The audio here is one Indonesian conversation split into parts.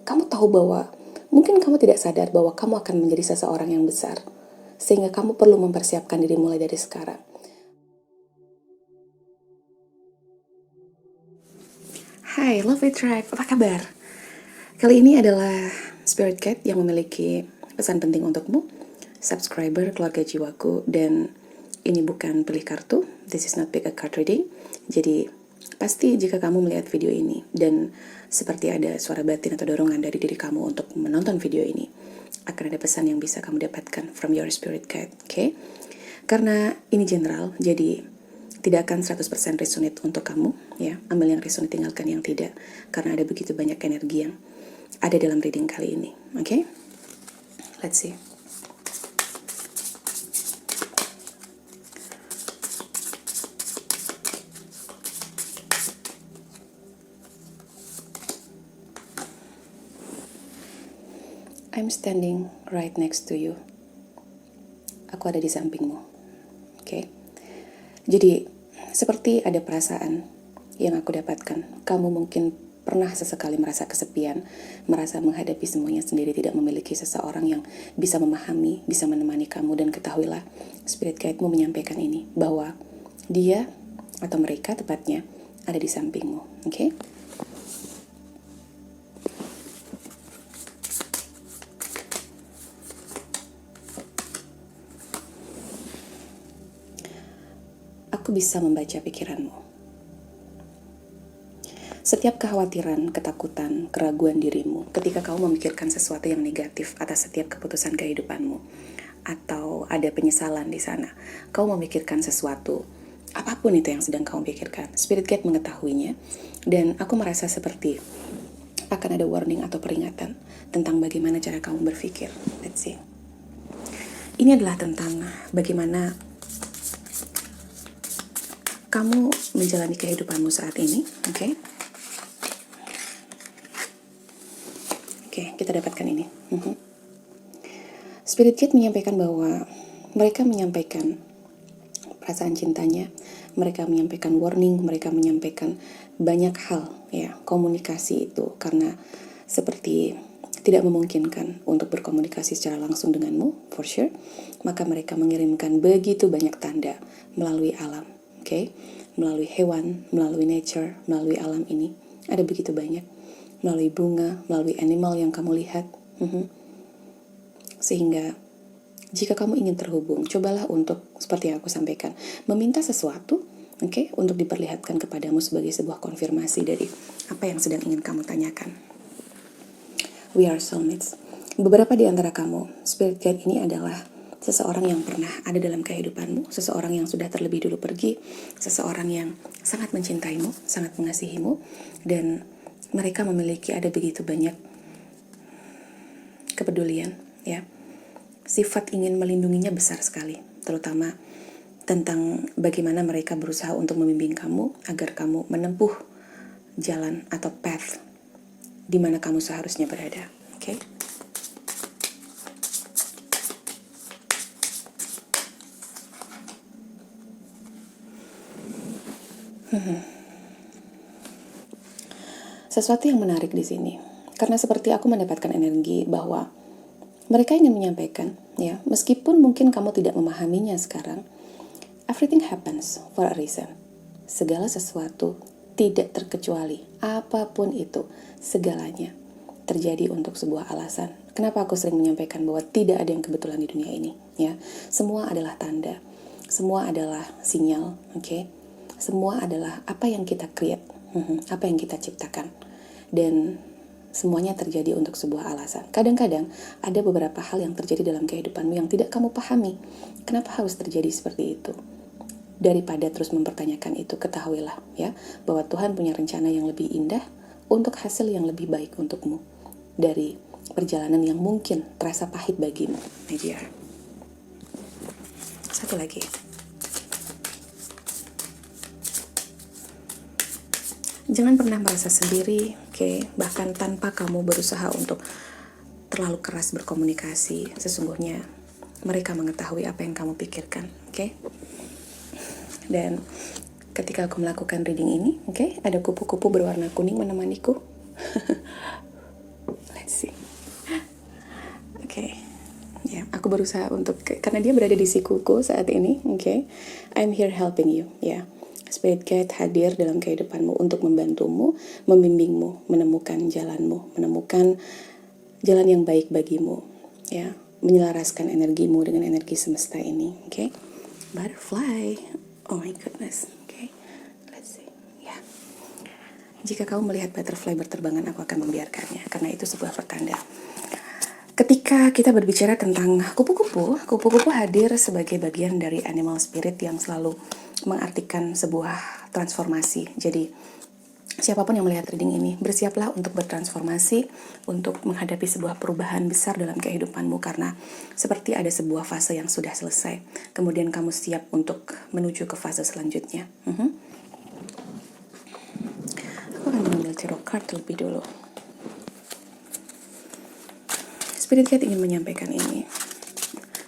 kamu tahu bahwa mungkin kamu tidak sadar bahwa kamu akan menjadi seseorang yang besar, sehingga kamu perlu mempersiapkan diri mulai dari sekarang. Hai Lovely Tribe, apa kabar? Kali ini adalah Spirit Cat yang memiliki pesan penting untukmu, subscriber keluarga jiwaku, dan ini bukan pilih kartu, this is not pick a card reading. Jadi pasti jika kamu melihat video ini dan seperti ada suara batin atau dorongan dari diri kamu untuk menonton video ini, akan ada pesan yang bisa kamu dapatkan from your Spirit Cat, oke? Karena ini general, jadi tidak akan 100% resonate untuk kamu, ya. Ambil yang resonate, tinggalkan yang tidak, karena ada begitu banyak energi yang ada dalam reading kali ini, oke? Let's see. I'm standing right next to you. Aku ada di sampingmu, oke? Jadi, seperti ada perasaan yang aku dapatkan. Kamu mungkin pernah sesekali merasa kesepian, merasa menghadapi semuanya sendiri, tidak memiliki seseorang yang bisa memahami, bisa menemani kamu. Dan ketahuilah, Spirit Guide-mu menyampaikan ini, bahwa dia atau mereka tepatnya ada di sampingmu, oke? Aku bisa membaca pikiranmu. Setiap kekhawatiran, ketakutan, keraguan dirimu ketika kamu memikirkan sesuatu yang negatif atas setiap keputusan kehidupanmu, atau ada penyesalan di sana, kamu memikirkan sesuatu, apapun itu yang sedang kamu pikirkan, Spirit Guide mengetahuinya, dan aku merasa seperti akan ada warning atau peringatan tentang bagaimana cara kamu berpikir. Let's see. Ini adalah tentang bagaimana kamu menjalani kehidupanmu saat ini, oke? Oke, kita dapatkan ini. Spirit Guide menyampaikan bahwa mereka menyampaikan perasaan cintanya, mereka menyampaikan warning, mereka menyampaikan banyak hal, ya, komunikasi itu, karena seperti tidak memungkinkan untuk berkomunikasi secara langsung denganmu, for sure, maka mereka mengirimkan begitu banyak tanda melalui alam. Okay? Melalui hewan, melalui nature, melalui alam ini, ada begitu banyak. Melalui bunga, melalui animal yang kamu lihat. Sehingga jika kamu ingin terhubung, cobalah untuk, seperti yang aku sampaikan, meminta sesuatu, okay, untuk diperlihatkan kepadamu sebagai sebuah konfirmasi dari apa yang sedang ingin kamu tanyakan. We are soulmates. Beberapa di antara kamu, Spirit Guide ini adalah seseorang yang pernah ada dalam kehidupanmu, seseorang yang sudah terlebih dulu pergi, seseorang yang sangat mencintaimu, sangat mengasihimu, dan mereka memiliki ada begitu banyak kepedulian, ya. Sifat ingin melindunginya besar sekali, terutama tentang bagaimana mereka berusaha untuk membimbing kamu agar kamu menempuh jalan atau path di mana kamu seharusnya berada, oke? Sesuatu yang menarik di sini, karena seperti aku mendapatkan energi bahwa mereka ingin menyampaikan, ya, meskipun mungkin kamu tidak memahaminya sekarang, everything happens for a reason. Segala sesuatu tidak terkecuali, apapun itu, segalanya terjadi untuk sebuah alasan. Kenapa aku sering menyampaikan bahwa tidak ada yang kebetulan di dunia ini, ya? Semua adalah tanda, semua adalah sinyal, oke? Semua adalah apa yang kita create, apa yang kita ciptakan, dan semuanya terjadi untuk sebuah alasan. Kadang-kadang ada beberapa hal yang terjadi dalam kehidupanmu yang tidak kamu pahami. Kenapa harus terjadi seperti itu? Daripada terus mempertanyakan itu, ketahuilah, ya, bahwa Tuhan punya rencana yang lebih indah untuk hasil yang lebih baik untukmu dari perjalanan yang mungkin terasa pahit bagimu, my dear. Satu lagi. Jangan pernah merasa sendiri, oke? Bahkan tanpa kamu berusaha untuk terlalu keras berkomunikasi, sesungguhnya mereka mengetahui apa yang kamu pikirkan, oke? Dan ketika aku melakukan reading ini, oke, ada kupu-kupu berwarna kuning menemaniku. Let's see. Oke. Ya, aku berusaha untuk, karena dia berada di sikuku saat ini, oke. I'm here helping you, ya. Spirit guide hadir dalam kehidupanmu untuk membantumu, membimbingmu, menemukan jalanmu, menemukan jalan yang baik bagimu, ya. Menyelaraskan energimu dengan energi semesta ini, oke. Butterfly, oh my goodness, oke. Let's see, ya. Jika kamu melihat butterfly berterbangan, aku akan membiarkannya, karena itu sebuah pertanda. Ketika kita berbicara tentang kupu-kupu, kupu-kupu hadir sebagai bagian dari animal spirit yang selalu mengartikan sebuah transformasi. Jadi, siapapun yang melihat reading ini, bersiaplah untuk bertransformasi, untuk menghadapi sebuah perubahan besar dalam kehidupanmu, karena seperti ada sebuah fase yang sudah selesai. Kemudian kamu siap untuk menuju ke fase selanjutnya. Aku akan mengambil tarot card terlebih dulu. Spirit guide ingin menyampaikan ini.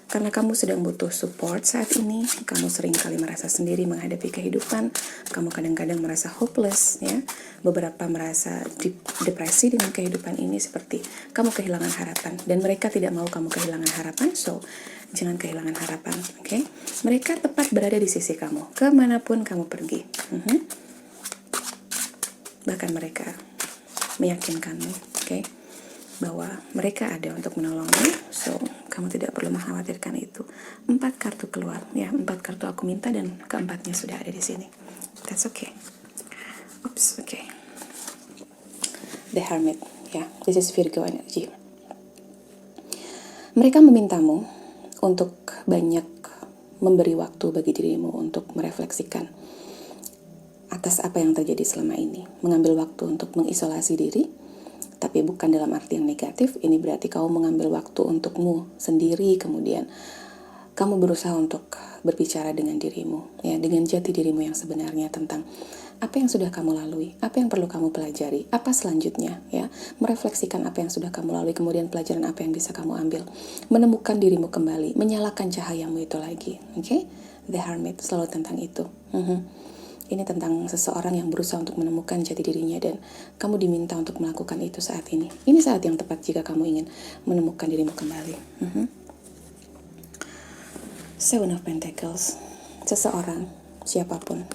Karena kamu sedang butuh support saat ini, kamu sering kali merasa sendiri menghadapi kehidupan, kamu kadang-kadang merasa hopeless, ya. Beberapa merasa depresi dengan kehidupan ini, seperti kamu kehilangan harapan. Dan mereka tidak mau kamu kehilangan harapan, so jangan kehilangan harapan, oke? Mereka tepat berada di sisi kamu, kemanapun kamu pergi. Bahkan mereka meyakinkanmu, oke? Bahwa mereka ada untuk menolongmu, so kamu tidak perlu mengkhawatirkan itu. 4 kartu keluar, ya, 4 kartu aku minta dan keempatnya sudah ada di sini. That's okay. Oops, okay. The Hermit, ya, this is Virgo energy. Mereka memintamu untuk banyak memberi waktu bagi dirimu untuk merefleksikan atas apa yang terjadi selama ini, mengambil waktu untuk mengisolasi diri. Tapi bukan dalam arti yang negatif, ini berarti kamu mengambil waktu untukmu sendiri, kemudian kamu berusaha untuk berbicara dengan dirimu, ya, dengan jati dirimu yang sebenarnya tentang apa yang sudah kamu lalui, apa yang perlu kamu pelajari, apa selanjutnya, ya, merefleksikan apa yang sudah kamu lalui, kemudian pelajaran apa yang bisa kamu ambil, menemukan dirimu kembali, menyalakan cahayamu itu lagi, oke? The Hermit selalu tentang itu. Ini tentang seseorang yang berusaha untuk menemukan jati dirinya dan kamu diminta untuk melakukan itu saat ini. Ini saat yang tepat jika kamu ingin menemukan dirimu kembali. Seven of Pentacles. Seseorang, siapapun,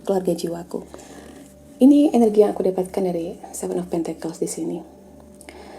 keluarga jiwaku. Ini energi yang aku dapatkan dari Seven of Pentacles di sini.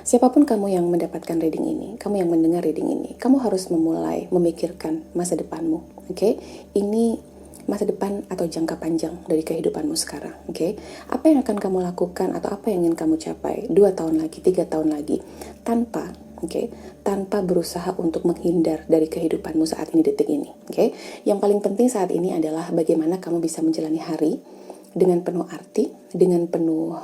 Siapapun kamu yang mendapatkan reading ini, kamu yang mendengar reading ini, kamu harus memulai memikirkan masa depanmu. Oke? Ini masa depan atau jangka panjang dari kehidupanmu sekarang, oke? Apa yang akan kamu lakukan atau apa yang ingin kamu capai 2 tahun lagi, 3 tahun lagi, tanpa berusaha untuk menghindar dari kehidupanmu saat ini, detik ini, oke? Yang paling penting saat ini adalah bagaimana kamu bisa menjalani hari dengan penuh arti, dengan penuh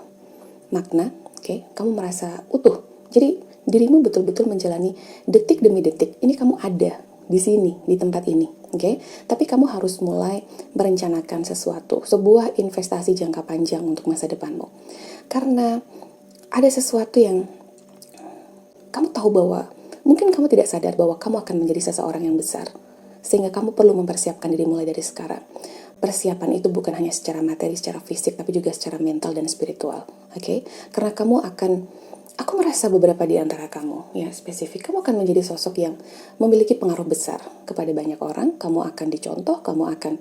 makna, oke? Kamu merasa utuh, jadi dirimu betul-betul menjalani detik demi detik. Ini kamu ada di sini, di tempat ini, oke? Tapi kamu harus mulai merencanakan sesuatu, sebuah investasi jangka panjang untuk masa depanmu. Karena ada sesuatu yang kamu tahu bahwa mungkin kamu tidak sadar bahwa kamu akan menjadi seseorang yang besar. Sehingga kamu perlu mempersiapkan diri mulai dari sekarang. Persiapan itu bukan hanya secara materi, secara fisik, tapi juga secara mental dan spiritual, oke? Karena kamu akan, aku merasa beberapa di antara kamu, ya spesifik, kamu akan menjadi sosok yang memiliki pengaruh besar kepada banyak orang. Kamu akan dicontoh, kamu akan,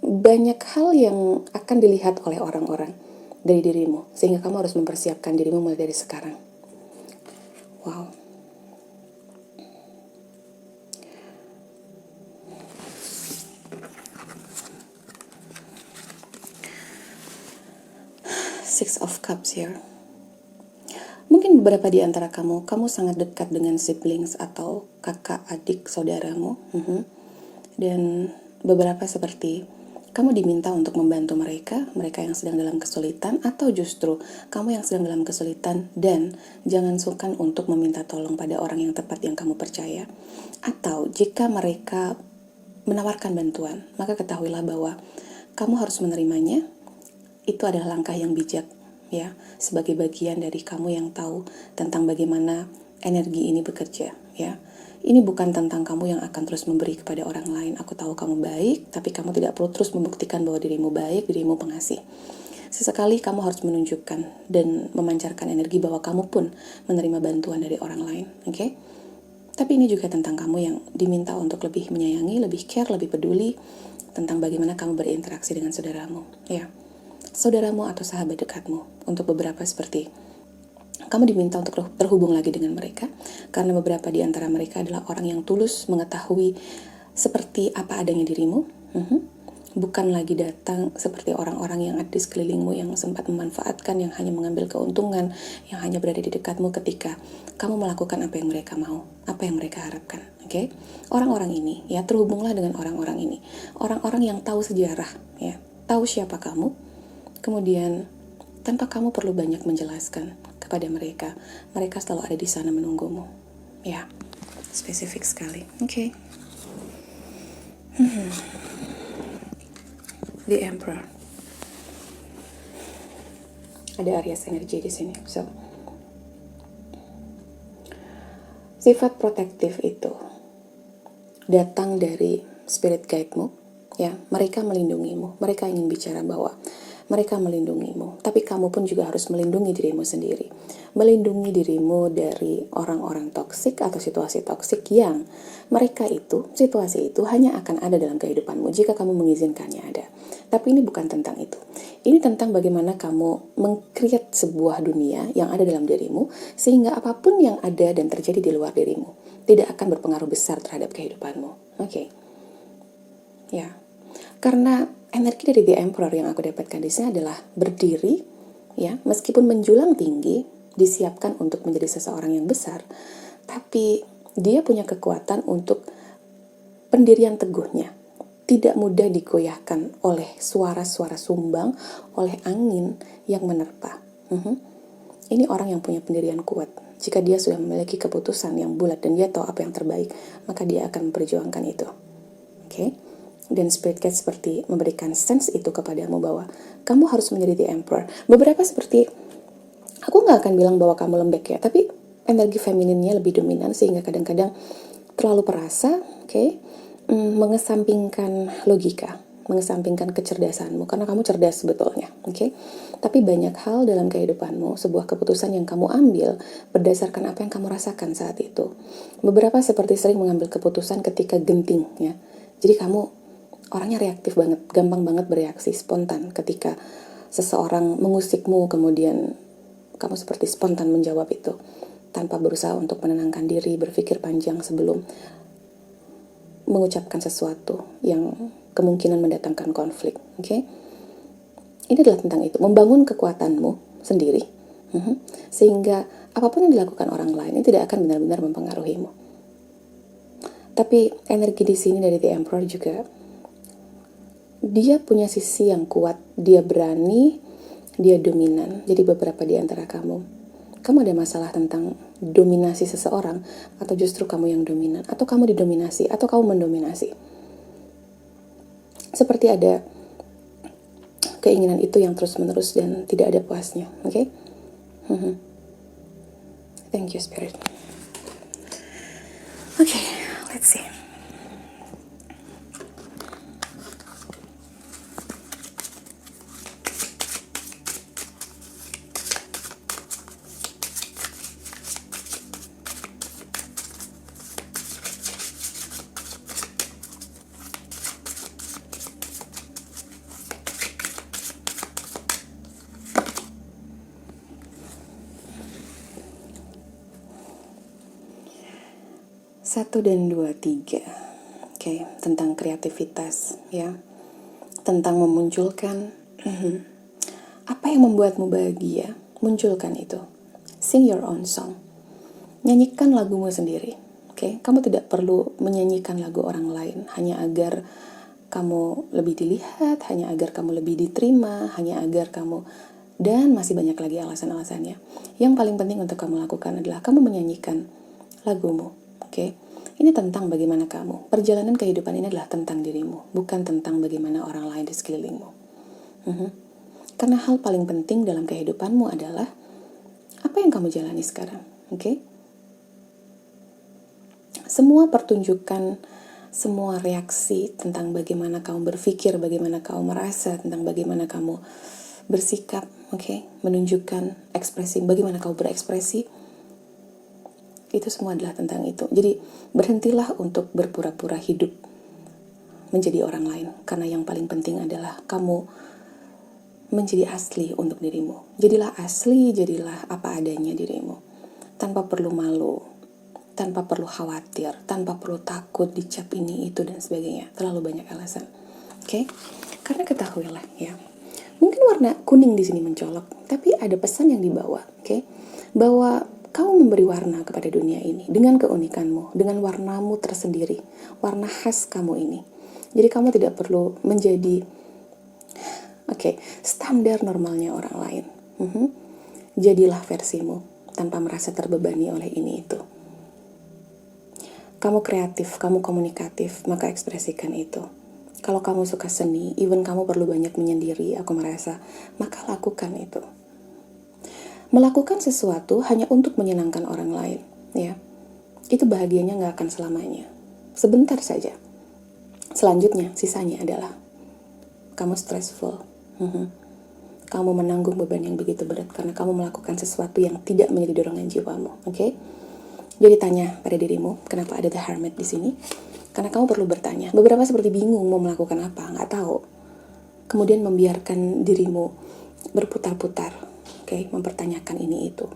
banyak hal yang akan dilihat oleh orang-orang dari dirimu. Sehingga kamu harus mempersiapkan dirimu mulai dari sekarang. Wow. Six of Cups here. Mungkin beberapa di antara kamu sangat dekat dengan siblings atau kakak, adik, saudaramu. Dan beberapa seperti kamu diminta untuk membantu mereka yang sedang dalam kesulitan, atau justru kamu yang sedang dalam kesulitan dan jangan sungkan untuk meminta tolong pada orang yang tepat yang kamu percaya. Atau jika mereka menawarkan bantuan, maka ketahuilah bahwa kamu harus menerimanya. Itu adalah langkah yang bijak, ya, sebagai bagian dari kamu yang tahu tentang bagaimana energi ini bekerja, ya. Ini bukan tentang kamu yang akan terus memberi kepada orang lain. Aku tahu kamu baik, tapi kamu tidak perlu terus membuktikan bahwa dirimu baik, dirimu pengasih. Sesekali kamu harus menunjukkan dan memancarkan energi bahwa kamu pun menerima bantuan dari orang lain, oke? Tapi ini juga tentang kamu yang diminta untuk lebih menyayangi, lebih care, lebih peduli tentang bagaimana kamu berinteraksi dengan saudaramu, ya. Saudaramu atau sahabat dekatmu. Untuk beberapa seperti kamu diminta untuk terhubung lagi dengan mereka, karena beberapa di antara mereka adalah orang yang tulus mengetahui seperti apa adanya dirimu. Bukan lagi datang seperti orang-orang yang ada di sekelilingmu yang sempat memanfaatkan, yang hanya mengambil keuntungan, yang hanya berada di dekatmu ketika kamu melakukan apa yang mereka mau, apa yang mereka harapkan. Oke? Orang-orang ini, ya, terhubunglah dengan orang-orang ini. Orang-orang yang tahu sejarah, ya, tahu siapa kamu, kemudian tanpa kamu perlu banyak menjelaskan kepada mereka, mereka selalu ada di sana menunggumu. Ya, spesifik sekali. Oke. The Emperor. Ada Aries energi di sini. So, sifat protektif itu datang dari spirit guide-mu, ya. Mereka melindungimu. Mereka ingin bicara bahwa mereka melindungimu, tapi kamu pun juga harus melindungi dirimu sendiri. Melindungi dirimu dari orang-orang toksik atau situasi toksik yang mereka itu, situasi itu hanya akan ada dalam kehidupanmu jika kamu mengizinkannya ada. Tapi ini bukan tentang itu. Ini tentang bagaimana kamu meng-create sebuah dunia yang ada dalam dirimu, sehingga apapun yang ada dan terjadi di luar dirimu tidak akan berpengaruh besar terhadap kehidupanmu. Oke. Ya. Karena energi dari The Emperor yang aku dapatkan di sini adalah berdiri, ya, meskipun menjulang tinggi, disiapkan untuk menjadi seseorang yang besar, tapi dia punya kekuatan untuk pendirian teguhnya. Tidak mudah digoyahkan oleh suara-suara sumbang, oleh angin yang menerpa. Ini orang yang punya pendirian kuat. Jika dia sudah memiliki keputusan yang bulat dan dia tahu apa yang terbaik, maka dia akan memperjuangkan itu. Oke? Dan spirit guide seperti memberikan sense itu kepadamu bahwa kamu harus menjadi The Emperor. Beberapa seperti, aku gak akan bilang bahwa kamu lembek ya, tapi energi femininnya lebih dominan sehingga kadang-kadang terlalu perasa, oke? Mengesampingkan logika, mengesampingkan kecerdasanmu, karena kamu cerdas sebetulnya, oke? Tapi banyak hal dalam kehidupanmu, sebuah keputusan yang kamu ambil berdasarkan apa yang kamu rasakan saat itu. Beberapa seperti sering mengambil keputusan ketika genting, ya. Jadi kamu orangnya reaktif banget, gampang banget bereaksi spontan ketika seseorang mengusikmu, kemudian kamu seperti spontan menjawab itu tanpa berusaha untuk menenangkan diri, berpikir panjang sebelum mengucapkan sesuatu yang kemungkinan mendatangkan konflik. Oke? Ini adalah tentang itu, membangun kekuatanmu sendiri, sehingga apapun yang dilakukan orang lain ini tidak akan benar-benar mempengaruhimu. Tapi energi di sini dari The Emperor juga, dia punya sisi yang kuat, dia berani, dia dominan. Jadi beberapa di antara kamu ada masalah tentang dominasi seseorang, atau justru kamu yang dominan, atau kamu didominasi, atau kamu mendominasi. Seperti ada keinginan itu yang terus-menerus dan tidak ada puasnya, oke? Thank you, Spirit. Oke, let's see. Satu dan dua, tiga. Oke, tentang kreativitas, ya. Tentang memunculkan apa yang membuatmu bahagia, munculkan itu. Sing your own song. Nyanyikan lagumu sendiri. Oke, kamu tidak perlu menyanyikan lagu orang lain hanya agar kamu lebih dilihat, hanya agar kamu lebih diterima, hanya agar kamu, dan masih banyak lagi alasan-alasannya. Yang paling penting untuk kamu lakukan adalah kamu menyanyikan lagumu. Oke? Ini tentang bagaimana kamu. Perjalanan kehidupan ini adalah tentang dirimu, bukan tentang bagaimana orang lain di sekelilingmu. Karena hal paling penting dalam kehidupanmu adalah apa yang kamu jalani sekarang. Oke? Semua pertunjukan, semua reaksi tentang bagaimana kamu berpikir, bagaimana kamu merasa, tentang bagaimana kamu bersikap, menunjukkan ekspresi, bagaimana kau berekspresi, itu semua adalah tentang itu. Jadi berhentilah untuk berpura-pura hidup menjadi orang lain, karena yang paling penting adalah kamu menjadi asli untuk dirimu. Jadilah asli, jadilah apa adanya dirimu, tanpa perlu malu, tanpa perlu khawatir, tanpa perlu takut dicap ini, itu, dan sebagainya. Terlalu banyak alasan. Karena ketahuilah ya, mungkin warna kuning di sini mencolok, tapi ada pesan yang dibawa, bahwa kamu memberi warna kepada dunia ini dengan keunikanmu, dengan warnamu tersendiri, warna khas kamu ini. Jadi kamu tidak perlu menjadi standar normalnya orang lain. Jadilah versimu tanpa merasa terbebani oleh ini itu. Kamu kreatif, kamu komunikatif, maka ekspresikan itu. Kalau kamu suka seni, even kamu perlu banyak menyendiri, aku merasa, maka lakukan itu. Melakukan sesuatu hanya untuk menyenangkan orang lain, ya, itu bahagianya gak akan selamanya. Sebentar saja. Selanjutnya, sisanya adalah kamu stressful. Kamu menanggung beban yang begitu berat karena kamu melakukan sesuatu yang tidak menjadi dorongan jiwamu. Jadi tanya pada dirimu, kenapa ada the hermit di sini? Karena kamu perlu bertanya. Beberapa seperti bingung mau melakukan apa, nggak tahu. Kemudian membiarkan dirimu berputar-putar. Mempertanyakan ini itu.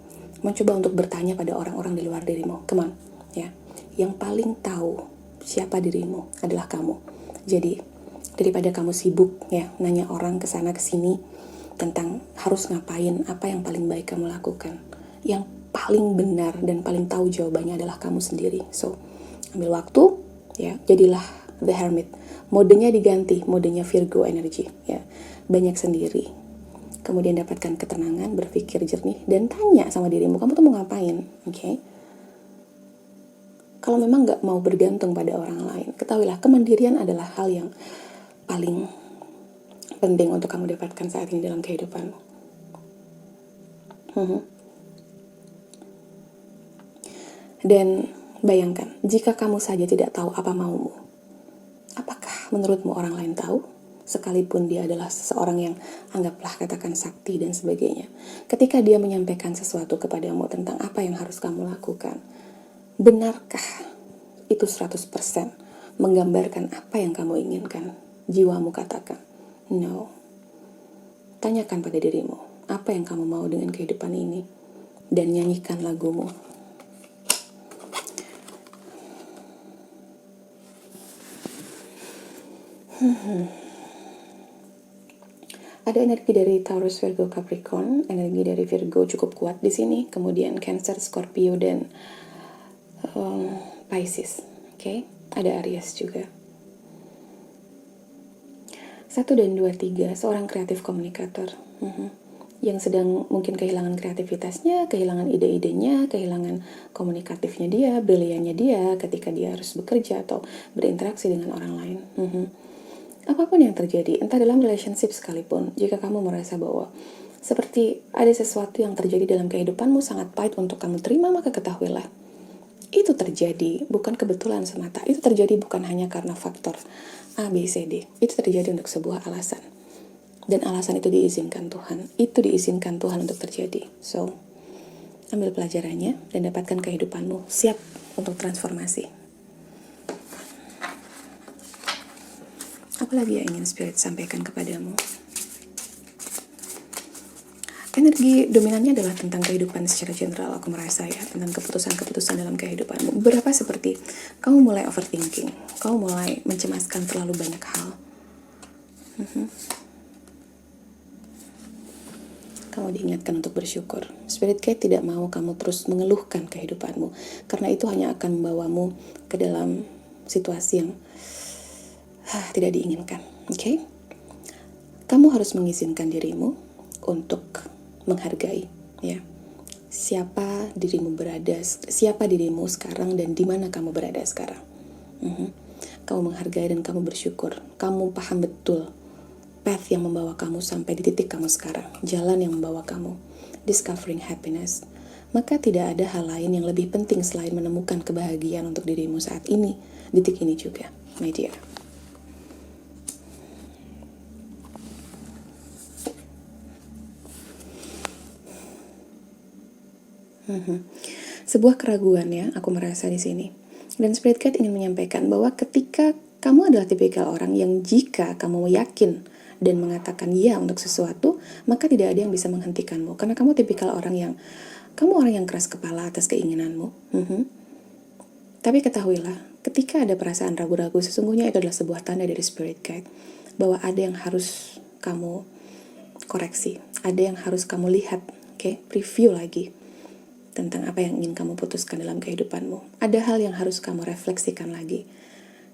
Mencoba untuk bertanya pada orang-orang di luar dirimu. Come on, ya. Yang paling tahu siapa dirimu adalah kamu. Jadi daripada kamu sibuk ya nanya orang kesana kesini tentang harus ngapain, apa yang paling baik kamu lakukan, yang paling benar dan paling tahu jawabannya adalah kamu sendiri. So, ambil waktu, ya, jadilah the hermit. Modenya diganti, modenya Virgo energy, ya. Banyak sendiri. Kemudian dapatkan ketenangan, berpikir jernih, dan tanya sama dirimu, kamu tuh mau ngapain? Kalau memang gak mau bergantung pada orang lain, ketahuilah kemandirian adalah hal yang paling penting untuk kamu dapatkan saat ini dalam kehidupanmu. Dan bayangkan, jika kamu saja tidak tahu apa maumu, apakah menurutmu orang lain tahu? Sekalipun dia adalah seseorang yang anggaplah katakan sakti dan sebagainya. Ketika dia menyampaikan sesuatu kepadamu tentang apa yang harus kamu lakukan, benarkah itu 100% menggambarkan apa yang kamu inginkan? Jiwamu katakan, no. Tanyakan pada dirimu, apa yang kamu mau dengan kehidupan ini? Dan nyanyikan lagumu. Ada energi dari Taurus, Virgo, Capricorn, energi dari Virgo cukup kuat di sini. Kemudian Cancer, Scorpio, dan Pisces. Ada Aries juga. 1 dan 2, 3, seorang kreatif komunikator. Yang sedang mungkin kehilangan kreativitasnya, kehilangan ide-idenya, kehilangan komunikatifnya dia, briliannya dia ketika dia harus bekerja atau berinteraksi dengan orang lain. Apapun yang terjadi, entah dalam relationship sekalipun, jika kamu merasa bahwa seperti ada sesuatu yang terjadi dalam kehidupanmu sangat pahit untuk kamu terima, maka ketahuilah, itu terjadi bukan kebetulan semata. Itu terjadi bukan hanya karena faktor A, B, C, D. Itu terjadi untuk sebuah alasan. Dan alasan itu diizinkan Tuhan. Itu diizinkan Tuhan untuk terjadi. So, ambil pelajarannya dan dapatkan kehidupanmu siap untuk transformasi. Apalagi yang ingin Spirit sampaikan kepadamu? Energi dominannya adalah tentang kehidupan secara general, aku merasa ya, tentang keputusan-keputusan dalam kehidupanmu. Beberapa seperti kamu mulai overthinking, kamu mulai mencemaskan terlalu banyak hal. Kamu diingatkan untuk bersyukur. Spirit Guide tidak mau kamu terus mengeluhkan kehidupanmu, karena itu hanya akan membawamu ke dalam situasi yang tidak diinginkan. Kamu harus mengizinkan dirimu untuk menghargai, ya, siapa dirimu sekarang dan di mana kamu berada sekarang. Kamu menghargai dan kamu bersyukur. Kamu paham betul path yang membawa kamu sampai di titik kamu sekarang, jalan yang membawa kamu discovering happiness. Maka tidak ada hal lain yang lebih penting selain menemukan kebahagiaan untuk dirimu saat ini, detik ini juga, my dear. Sebuah keraguan ya, aku merasa di sini. Dan Spirit Guide ingin menyampaikan bahwa ketika kamu adalah tipikal orang yang jika kamu yakin dan mengatakan ya untuk sesuatu, maka tidak ada yang bisa menghentikanmu. Karena kamu tipikal orang yang keras kepala atas keinginanmu. Tapi ketahuilah, ketika ada perasaan ragu-ragu, sesungguhnya itu adalah sebuah tanda dari Spirit Guide bahwa ada yang harus kamu koreksi, ada yang harus kamu lihat, review lagi tentang apa yang ingin kamu putuskan dalam kehidupanmu. Ada hal yang harus kamu refleksikan lagi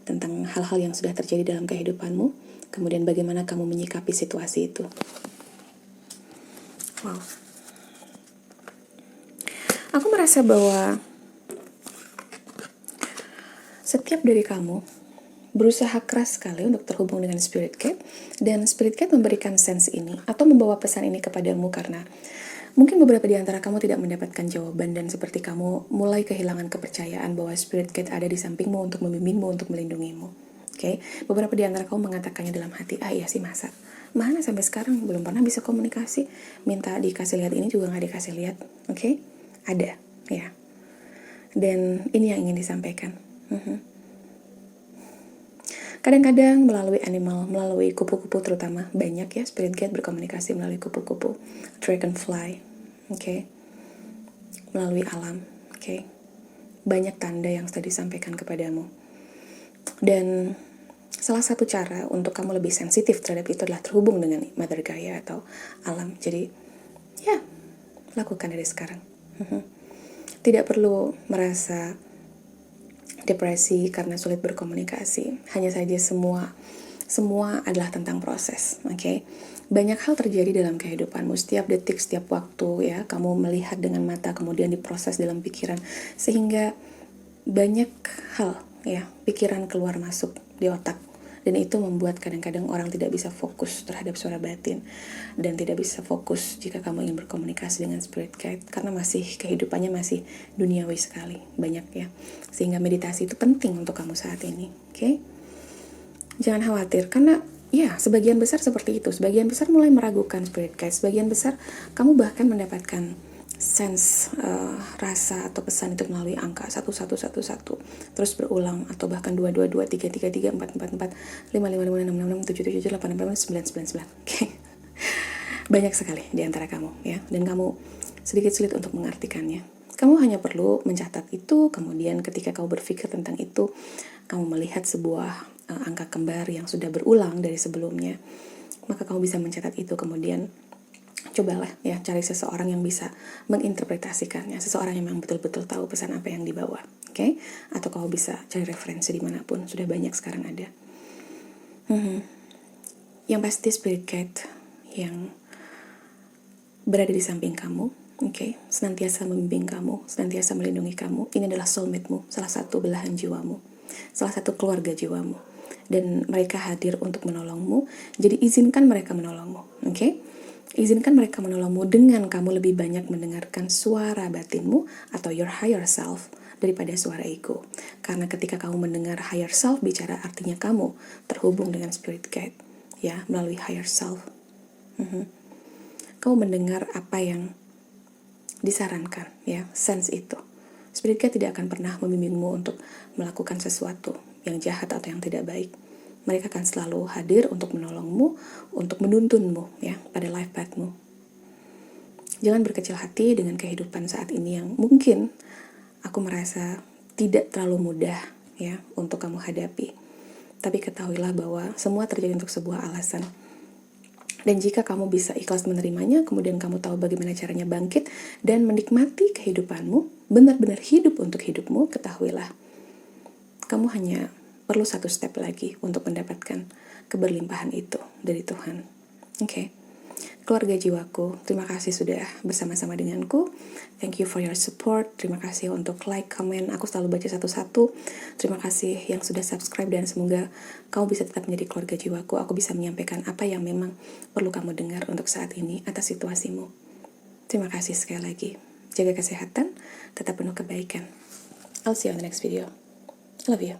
tentang hal-hal yang sudah terjadi dalam kehidupanmu, kemudian bagaimana kamu menyikapi situasi itu. Wow. Aku merasa bahwa setiap dari kamu berusaha keras sekali untuk terhubung dengan Spirit Guide, dan Spirit Guide memberikan sense ini atau membawa pesan ini kepadamu karena mungkin beberapa di antara kamu tidak mendapatkan jawaban dan seperti kamu mulai kehilangan kepercayaan bahwa Spirit Guide ada di sampingmu untuk membimbingmu, untuk melindungimu. Beberapa di antara kamu mengatakannya dalam hati, iya sih masa? Mana sampai sekarang belum pernah bisa komunikasi, minta dikasih lihat ini juga nggak dikasih lihat. Ada, ya. Dan ini yang ingin disampaikan. Kadang-kadang melalui animal, melalui kupu-kupu terutama, banyak ya Spirit Guide berkomunikasi melalui kupu-kupu, dragonfly, melalui alam, banyak tanda yang sudah disampaikan kepadamu. Dan salah satu cara untuk kamu lebih sensitif terhadap itu adalah terhubung dengan Mother Gaia atau alam. Jadi, ya, lakukan dari sekarang. Tidak perlu merasa depresi karena sulit berkomunikasi. Hanya saja semua adalah tentang proses, Banyak hal terjadi dalam kehidupanmu, setiap detik, setiap waktu ya, kamu melihat dengan mata, kemudian diproses dalam pikiran, sehingga banyak hal ya, pikiran keluar masuk di otak. Dan itu membuat kadang-kadang orang tidak bisa fokus terhadap suara batin dan tidak bisa fokus jika kamu ingin berkomunikasi dengan Spirit Guide karena kehidupannya masih duniawi sekali, banyak ya. Sehingga meditasi itu penting untuk kamu saat ini, Jangan khawatir karena ya sebagian besar seperti itu, sebagian besar mulai meragukan Spirit Guide, sebagian besar kamu bahkan mendapatkan sense rasa atau pesan itu melalui angka 1111 terus berulang atau bahkan 222 333 444 5556 66 777 889 999. Banyak sekali di antara kamu ya, dan kamu sedikit sulit untuk mengartikannya. Kamu hanya perlu mencatat itu, kemudian ketika kamu berpikir tentang itu, kamu melihat sebuah angka kembar yang sudah berulang dari sebelumnya, maka kamu bisa mencatat itu, kemudian cobalah ya cari seseorang yang bisa menginterpretasikannya, seseorang yang memang betul-betul tahu pesan apa yang dibawa, Atau kamu bisa cari referensi dimanapun, sudah banyak sekarang ada. Yang pasti Spirit Guide yang berada di samping kamu, senantiasa membimbing kamu, senantiasa melindungi kamu. Ini adalah soulmate-mu, salah satu belahan jiwamu, salah satu keluarga jiwamu, dan mereka hadir untuk menolongmu. Jadi izinkan mereka menolongmu, Izinkan mereka menolongmu dengan kamu lebih banyak mendengarkan suara batinmu atau your higher self daripada suara ego. Karena ketika kamu mendengar higher self bicara, artinya kamu terhubung dengan Spirit Guide, ya, melalui higher self. Kamu mendengar apa yang disarankan, ya, sense itu. Spirit Guide tidak akan pernah membimbingmu untuk melakukan sesuatu yang jahat atau yang tidak baik. Mereka akan selalu hadir untuk menolongmu, untuk menuntunmu ya pada life path-mu. Jangan berkecil hati dengan kehidupan saat ini yang mungkin aku merasa tidak terlalu mudah ya untuk kamu hadapi. Tapi ketahuilah bahwa semua terjadi untuk sebuah alasan. Dan jika kamu bisa ikhlas menerimanya, kemudian kamu tahu bagaimana caranya bangkit dan menikmati kehidupanmu, benar-benar hidup untuk hidupmu, ketahuilah kamu hanya perlu satu step lagi untuk mendapatkan keberlimpahan itu dari Tuhan. Keluarga jiwaku, terima kasih sudah bersama-sama denganku. Thank you for your support. Terima kasih untuk like, comment. Aku selalu baca satu-satu. Terima kasih yang sudah subscribe, dan semoga kamu bisa tetap menjadi keluarga jiwaku. Aku bisa menyampaikan apa yang memang perlu kamu dengar untuk saat ini atas situasimu. Terima kasih sekali lagi. Jaga kesehatan, tetap penuh kebaikan. I'll see you on the next video. I love you.